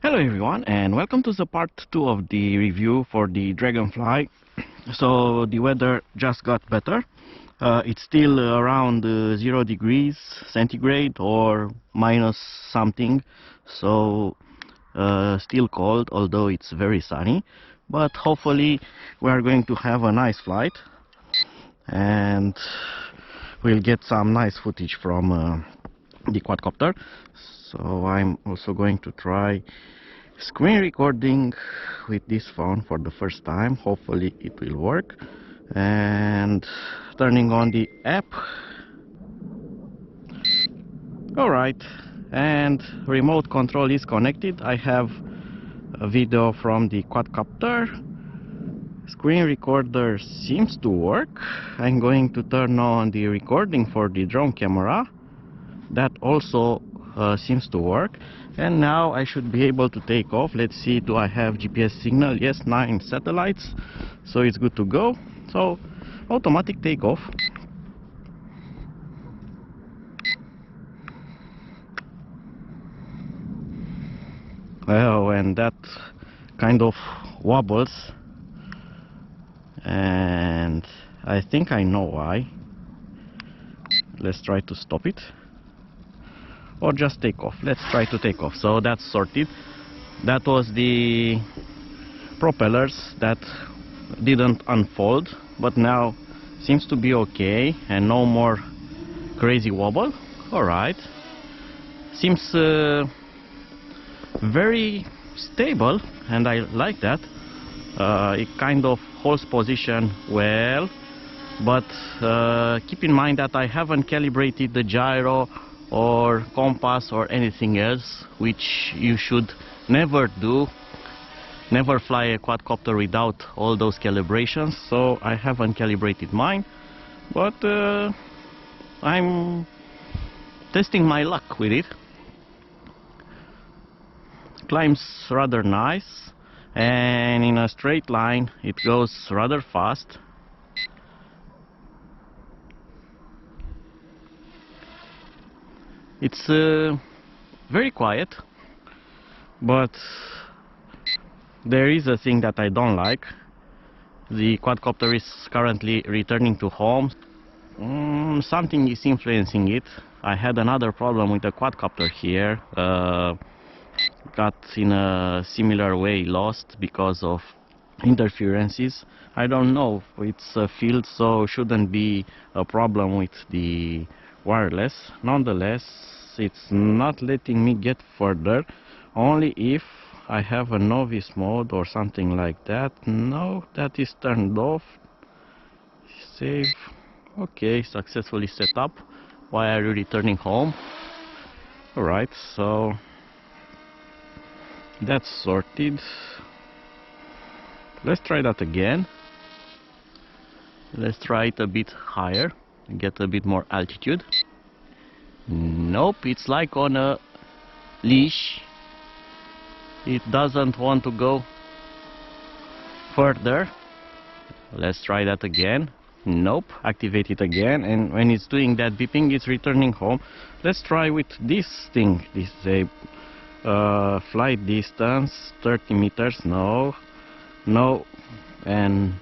Hello everyone, and welcome to the part 2 of the review for the Dragonfly. So the weather just got better. It's still around 0 degrees centigrade or minus something, so still cold, although it's very sunny. But hopefully we are going to have a nice flight and we'll get some nice footage from the quadcopter. So I'm also going to try screen recording with this phone for the first time. Hopefully it will work. And turning on the app. Alright, and remote control is connected. I have a video from the quadcopter. Screen recorder seems to work. I'm going to turn on the recording for the drone camera. That also seems to work. And now I should be able to take off. Let's see, do I have GPS signal? Yes, 9 satellites, so it's good to go. So automatic takeoff. Well, and that kind of wobbles, and I think I know why. Let's try to stop it or just take off. Let's try to take off. So that's sorted. That was the propellers that didn't unfold, but now seems to be okay and no more crazy wobble. Alright, seems very stable, and I like that. It kind of holds position well, but keep in mind that I haven't calibrated the gyro or compass or anything else, which you should never do. Never fly a quadcopter without all those calibrations, so I haven't calibrated mine, but I'm testing my luck with it. Climbs rather nice, and in a straight line it goes rather fast. It's very quiet, but there is a thing that I don't like. The quadcopter is currently returning to home. Something is influencing it. I had another problem with the quadcopter here. Got in a similar way lost because of interferences. I don't know, it's a field, so shouldn't be a problem with the wireless. Nonetheless, it's not letting me get further, only if I have a novice mode or something like that. No, that is turned off. Save. Okay, successfully set up. Why are you returning home? Alright, so that's sorted. Let's try that again. Let's try it a bit higher, get a bit more altitude. Nope, it's like on a leash. It doesn't want to go further. Let's try that again. Nope, activate it again, and when it's doing that beeping, it's returning home. Let's try with this thing. This is a flight distance 30 meters. No, and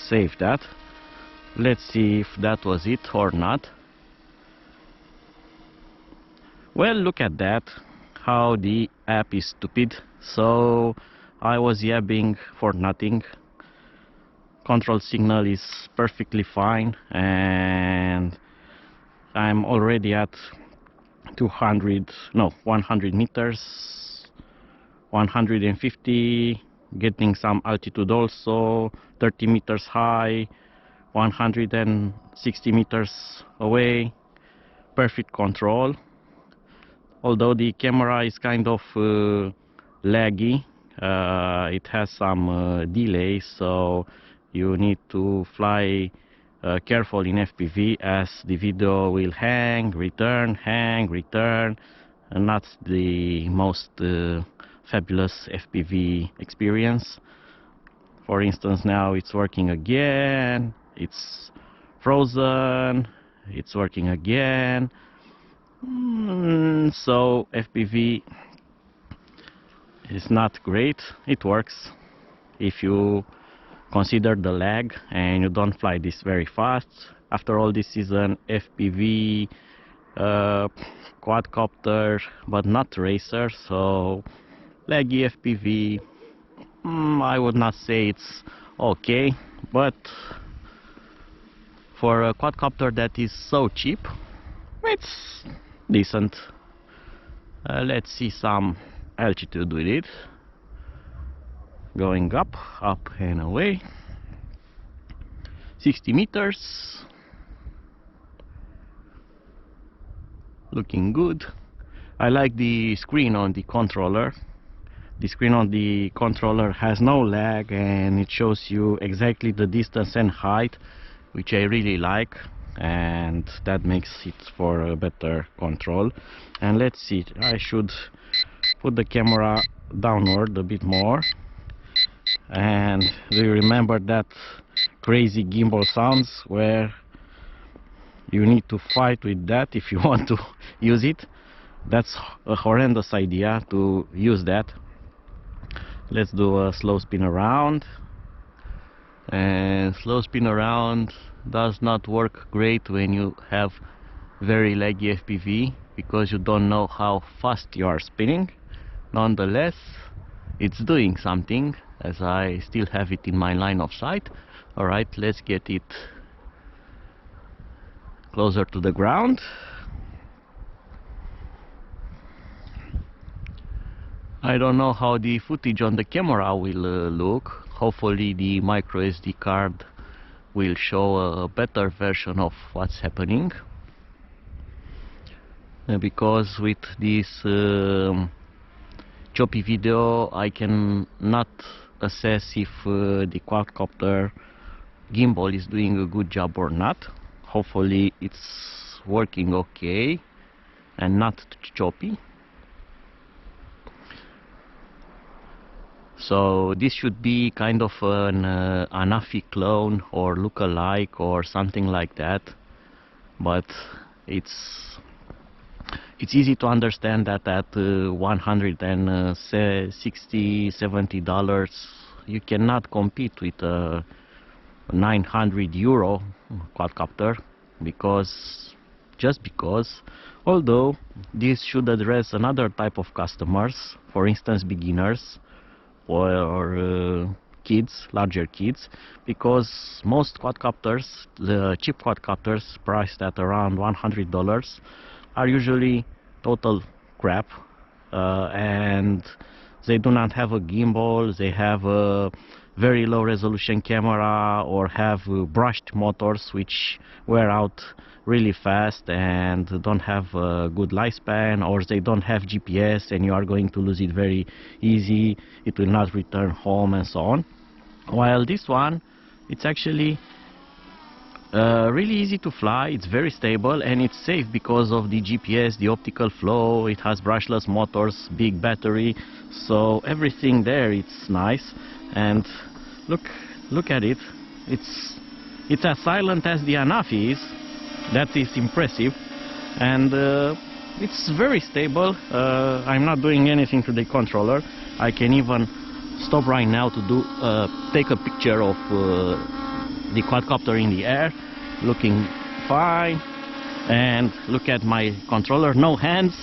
save that. Let's see if that was it or not. Well, look at that, how the app is stupid. So I was yabbing for nothing. Control signal is perfectly fine, and I'm already at 100 meters, 150, getting some altitude also, 30 meters high, 160 meters away. Perfect control. Although the camera is kind of laggy, it has some delay, so you need to fly careful in FPV, as the video will hang, return, and not the most fabulous FPV experience. For instance, now it's working again, it's frozen, it's working again. So FPV is not great. It works if you consider the lag and you don't fly this very fast. After all, this is an FPV quadcopter, but not racer, so laggy FPV, I would not say it's okay, but for a quadcopter that is so cheap, it's decent. Let's see some altitude with it. Going up and away. 60 meters. Looking good. I like the screen on the controller. The screen on the controller has no lag and it shows you exactly the distance and height, which I really like, and that makes it for a better control. And let's see, I should put the camera downward a bit more. And do you remember that crazy gimbal sounds where you need to fight with that if you want to use it? That's a horrendous idea to use that. Let's do a slow spin around. And slow spin around does not work great when you have very laggy FPV, because you don't know how fast you are spinning. Nonetheless, it's doing something, as I still have it in my line of sight. Alright, let's get it closer to the ground. I don't know how the footage on the camera will look. Hopefully the micro SD card will show a better version of what's happening. Because with this choppy video I can not assess if the quadcopter gimbal is doing a good job or not. Hopefully it's working okay and not choppy. So this should be kind of an ANFI clone or look-alike or something like that, but it's easy to understand that at $160–170 you cannot compete with a €900 quadcopter, because although this should address another type of customers, for instance beginners or kids, larger kids, because most quadcopters, the cheap quadcopters priced at around $100, are usually total crap, and they do not have a gimbal, they have a very low resolution camera, or have brushed motors which wear out really fast and don't have a good lifespan, or they don't have GPS and you are going to lose it very easy, it will not return home and so on. While this one, it's actually really easy to fly, it's very stable and it's safe because of the GPS, the optical flow, it has brushless motors, big battery, so everything there, it's nice. And look at it, it's as silent as the ANFI is. That is impressive, and it's very stable. I'm not doing anything to the controller. I can even stop right now to take a picture of the quadcopter in the air, looking fine. And look at my controller, no hands,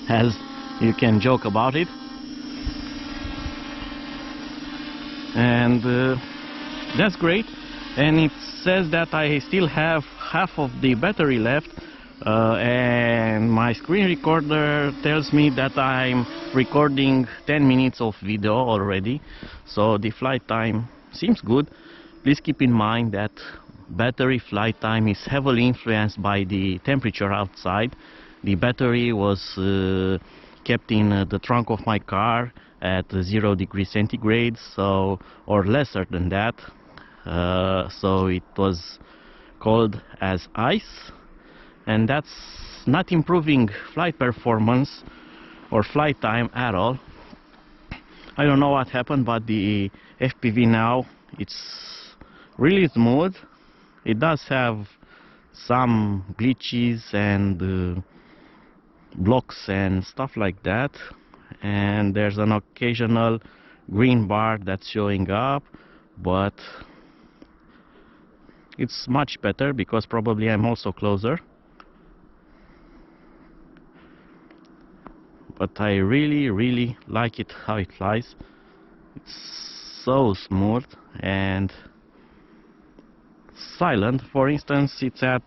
as you can joke about it. And that's great. And it says that I still have half of the battery left, and my screen recorder tells me that I'm recording 10 minutes of video already, so the flight time seems good. Please keep in mind that battery flight time is heavily influenced by the temperature outside. The battery was kept in the trunk of my car at 0 degrees centigrade, so, or lesser than that. So it was cold as ice, and that's not improving flight performance or flight time at all. I don't know what happened, but the FPV now, it's really smooth. It does have some glitches and blocks and stuff like that, and there's an occasional green bar that's showing up, but it's much better because probably I'm also closer. But I really like it how it flies. It's so smooth and silent. For instance, it's at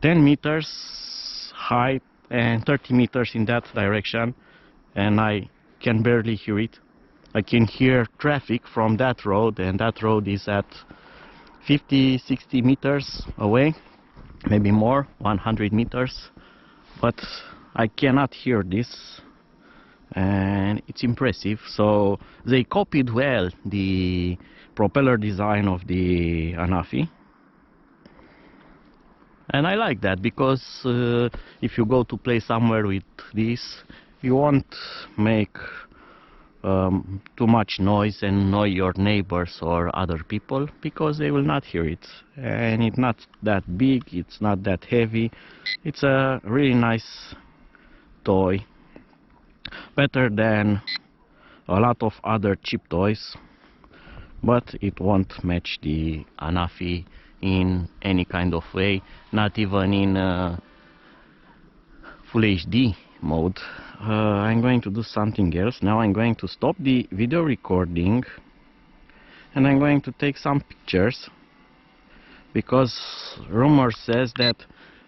10 meters high and 30 meters in that direction, and I can barely hear it. I can hear traffic from that road, and that road is at 50-60 meters away, maybe more, 100 meters, but I cannot hear this, and it's impressive. So they copied well the propeller design of the ANFI, and I like that because if you go to play somewhere with this, you won't make too much noise and annoy your neighbors or other people, because they will not hear it. And it's not that big, it's not that heavy. It's a really nice toy, better than a lot of other cheap toys, but it won't match the ANFI in any kind of way, not even in Full HD mode. I'm going to do something else. Now I'm going to stop the video recording and I'm going to take some pictures, because rumor says that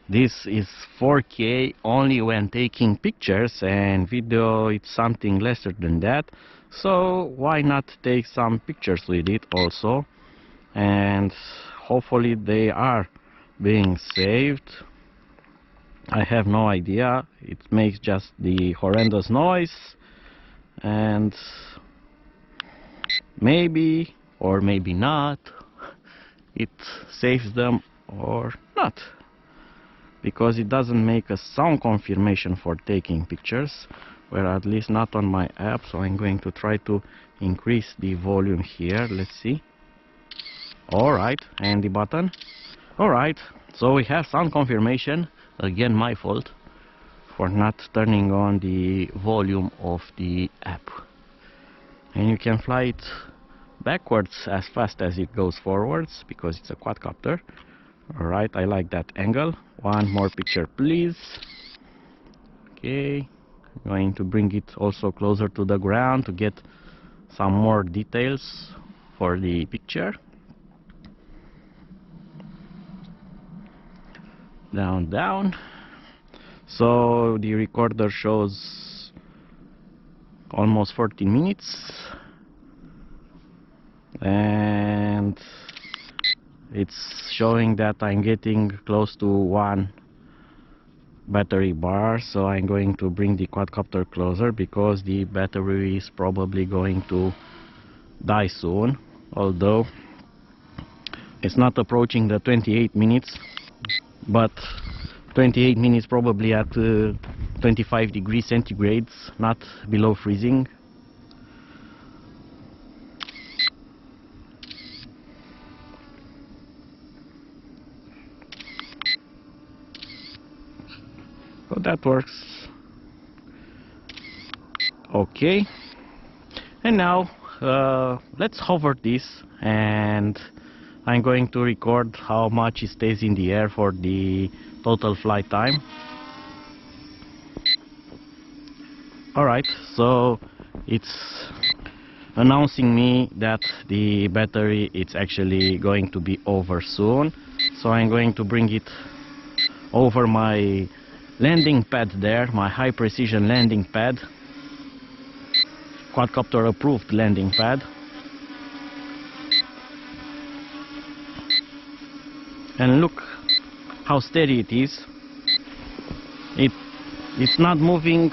this is 4K only when taking pictures, and video it's something lesser than that. So why not take some pictures with it also, and hopefully they are being saved. I have no idea. It makes just the horrendous noise, and maybe or maybe not it saves them or not, because it doesn't make a sound confirmation for taking pictures, or at least not on my app. So I'm going to try to increase the volume here. Let's see. Alright, and the button. Alright, so we have sound confirmation. Again, my fault for not turning on the volume of the app. And you can fly it backwards as fast as it goes forwards, because it's a quadcopter. Alright, I like that angle. One more picture, please. Okay, I'm going to bring it also closer to the ground to get some more details for the picture. Down, down. So the recorder shows almost 14 minutes, and it's showing that I'm getting close to 1 battery bar. So I'm going to bring the quadcopter closer, because the battery is probably going to die soon, although it's not approaching the 28 minutes, but 28 minutes probably at 25 degrees centigrade, not below freezing. So that works. Okay, and now let's hover this, and I'm going to record how much it stays in the air for the total flight time. Alright, so it's announcing me that the battery it's actually going to be over soon. So I'm going to bring it over my landing pad there, my high precision landing pad, quadcopter approved landing pad. And look how steady it is. It's not moving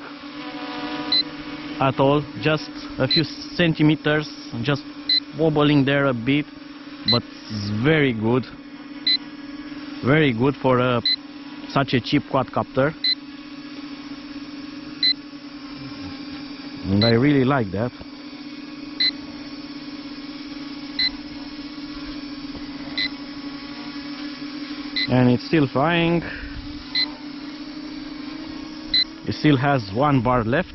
at all, just a few centimeters, just wobbling there a bit, but it's very good for such a cheap quadcopter, and I really like that. And it's still flying. It still has 1 bar left.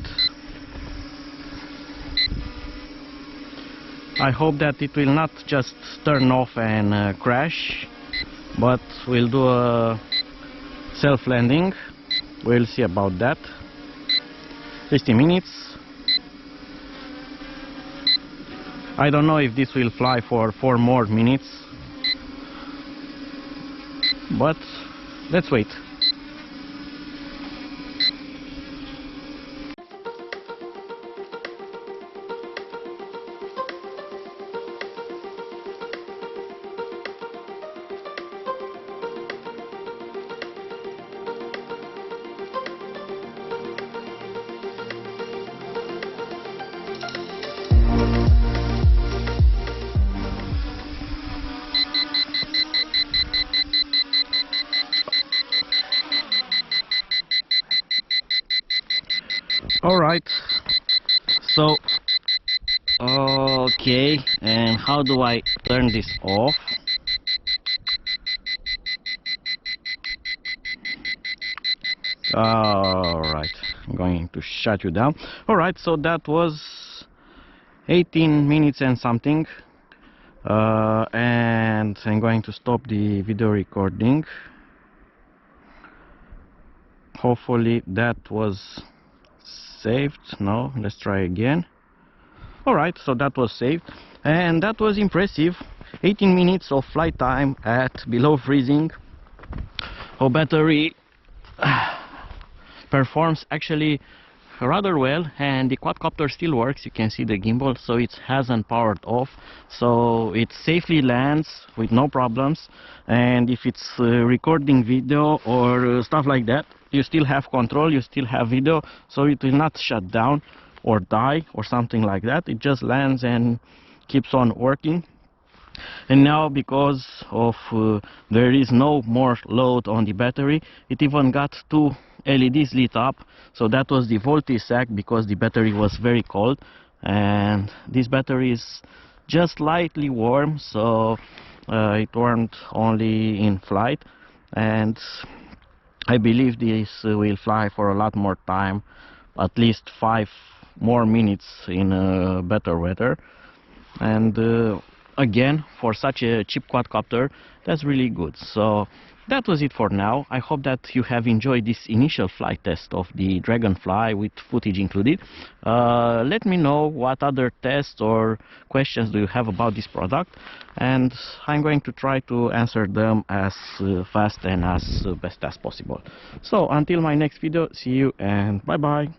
I hope that it will not just turn off and crash, but we'll do a self-landing. We'll see about that. 60 minutes. I don't know if this will fly for 4 more minutes, but let's wait. Alright, so okay, and how do I turn this off? Alright, I'm going to shut you down. Alright, so that was 18 minutes and something, and I'm going to stop the video recording. Hopefully that was saved. No, let's try again. Alright, so that was saved, and that was impressive. 18 minutes of flight time at below freezing. Our battery performs actually rather well, and the quadcopter still works. You can see the gimbal, so it hasn't powered off, so it safely lands with no problems. And if it's recording video or stuff like that, you still have control, you still have video, so it will not shut down or die or something like that. It just lands and keeps on working. And now, because of there is no more load on the battery, it even got 2 LEDs lit up. So that was the voltage sag, because the battery was very cold, and this battery is just slightly warm, so it warmed only in flight. And I believe this will fly for a lot more time, at least 5 more minutes in better weather. And again, for such a cheap quadcopter, that's really good. So that was it for now. I hope that you have enjoyed this initial flight test of the Dragonfly with footage included. Let me know what other tests or questions do you have about this product, and I'm going to try to answer them as fast and as best as possible. So until my next video, see you and bye bye.